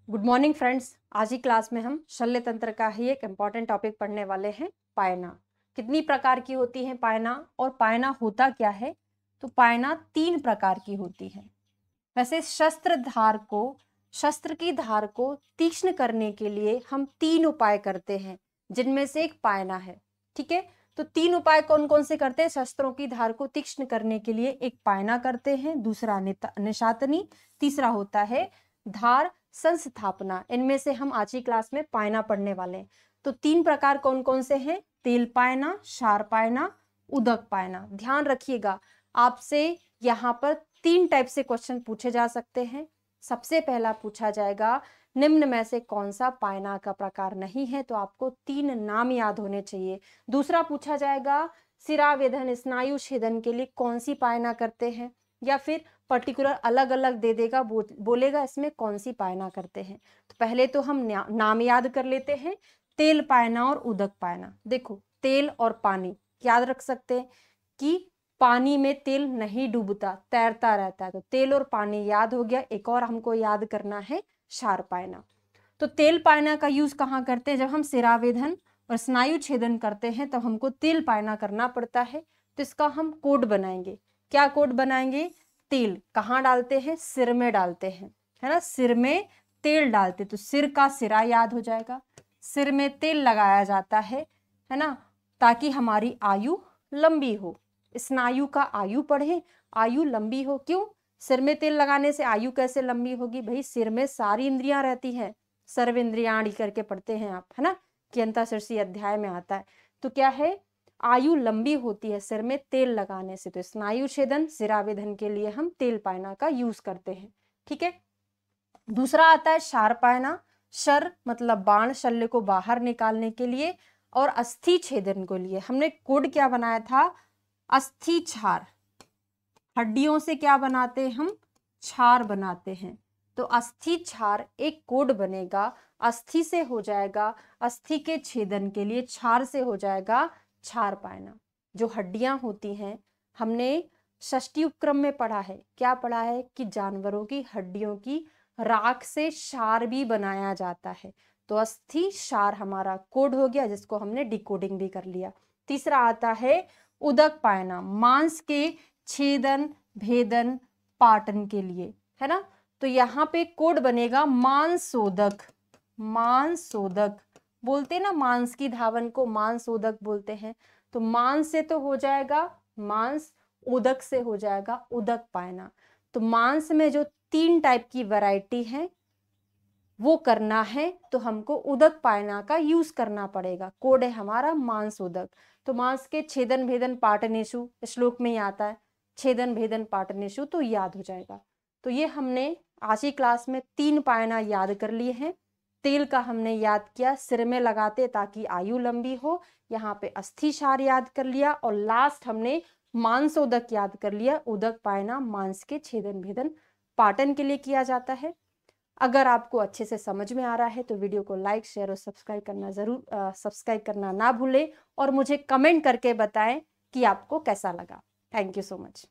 Good morning friends. आज ही class में हम शल्य तंत्र का ही एक इम्पॉर्टेंट टॉपिक पढ़ने वाले हैं, पायना। कितनी प्रकार की होती है पायना, और पायना होता क्या है? तो पायना 3 प्रकार की होती है। वैसे शस्त्र की धार को तीक्ष्ण करने के लिए हम 3 उपाय करते हैं, जिनमें से एक पायना है। ठीक है, तो 3 उपाय कौन कौन से करते हैं? शस्त्रों की धार को तीक्ष्ण करने के लिए एक पायना करते हैं, दूसरा निशातनी, तीसरा होता है धार संस्थापना। इनमें से हम आज की क्लास में पायना पढ़ने वाले हैं। तो 3 प्रकार कौन कौन से हैं? तेल पायना, क्षार पायना, उदक पायना। ध्यान रखिएगा, आपसे यहाँ पर 3 टाइप से क्वेश्चन पूछे जा सकते हैं। सबसे पहला पूछा जाएगा, निम्न में से कौन सा पायना का प्रकार नहीं है? तो आपको 3 नाम याद होने चाहिए। दूसरा पूछा जाएगा, शिरावेधन स्नायु छेदन के लिए कौन सी पायना करते हैं, या फिर पर्टिकुलर अलग अलग दे देगा, बोलेगा इसमें कौन सी पायना करते हैं। तो पहले तो हम नाम याद कर लेते हैं, तेल पायना और उदक पायना। देखो, तेल और पानी याद रख सकते हैं कि पानी में तेल नहीं डूबता, तैरता रहता है। तो तेल और पानी याद हो गया। एक और हमको याद करना है, क्षार पायना। तो तेल पायना का यूज कहाँ करते हैं? जब हम शिरावेधन और स्नायु छेदन करते हैं तब हमको तेल पायना करना पड़ता है। तो इसका हम कोड बनाएंगे। क्या कोड बनाएंगे? तेल कहाँ डालते हैं? सिर में डालते हैं, है ना। सिर में तेल डालते, तो सिर का सिरा याद हो जाएगा। सिर में तेल लगाया जाता है ना, ताकि हमारी आयु लंबी हो। स्नायु का आयु बढ़े, आयु लंबी हो। क्यों? सिर में तेल लगाने से आयु कैसे लंबी होगी? भाई, सिर में सारी इंद्रियां रहती हैं, सर्वेंद्रियाणी करके पढ़ते हैं आप, है ना, कि अंतःशिरसी अध्याय में आता है। तो क्या है, आयु लंबी होती है सिर में तेल लगाने से। तो स्नायु छेदन, शिरावेधन के लिए हम तेल पायना का यूज करते हैं। ठीक है। दूसरा आता है क्षार पायना। शर मतलब बाण, शल्य को बाहर निकालने के लिए, और अस्थि छेदन के लिए। हमने कोड क्या बनाया था? अस्थि क्षार। हड्डियों से क्या बनाते हैं हम? क्षार बनाते हैं। तो अस्थि क्षार एक कोड बनेगा। अस्थि से हो जाएगा अस्थि के छेदन के लिए, क्षार से हो जाएगा क्षार पायना। जो हड्डियां होती हैं, हमने षष्ठी उपक्रम में पढ़ा है। क्या पढ़ा है? कि जानवरों की हड्डियों की राख से क्षार भी बनाया जाता है। तो अस्थि क्षार हमारा कोड हो गया, जिसको हमने डिकोडिंग भी कर लिया। तीसरा आता है उदक पायना, मांस के छेदन भेदन पाटन के लिए, है ना। तो यहाँ पे कोड बनेगा मांसोदक। मांसोदक बोलते हैं ना, मांस की धावन को मांसोदक बोलते हैं। तो मांस से तो हो जाएगा मांस, उदक से हो जाएगा उदक पायना। तो मांस में जो 3 टाइप की वैरायटी है वो करना है, तो हमको उदक पायना का यूज करना पड़ेगा। कोड है हमारा मांसोदक। तो मांस के छेदन भेदन पाटनेशु, श्लोक में ही आता है, छेदन भेदन पाटनेशु, तो याद हो जाएगा। तो ये हमने आज की क्लास में 3 पायना याद कर लिए हैं। तेल का हमने याद किया, सिर में लगाते ताकि आयु लंबी हो। यहाँ पे अस्थि क्षार याद कर लिया, और लास्ट हमने मांसोदक याद कर लिया। उदक पायना मांस के छेदन भेदन पाटन के लिए किया जाता है। अगर आपको अच्छे से समझ में आ रहा है तो वीडियो को लाइक, शेयर और सब्सक्राइब करना ना भूलें, और मुझे कमेंट करके बताएं कि आपको कैसा लगा। Thank you so much.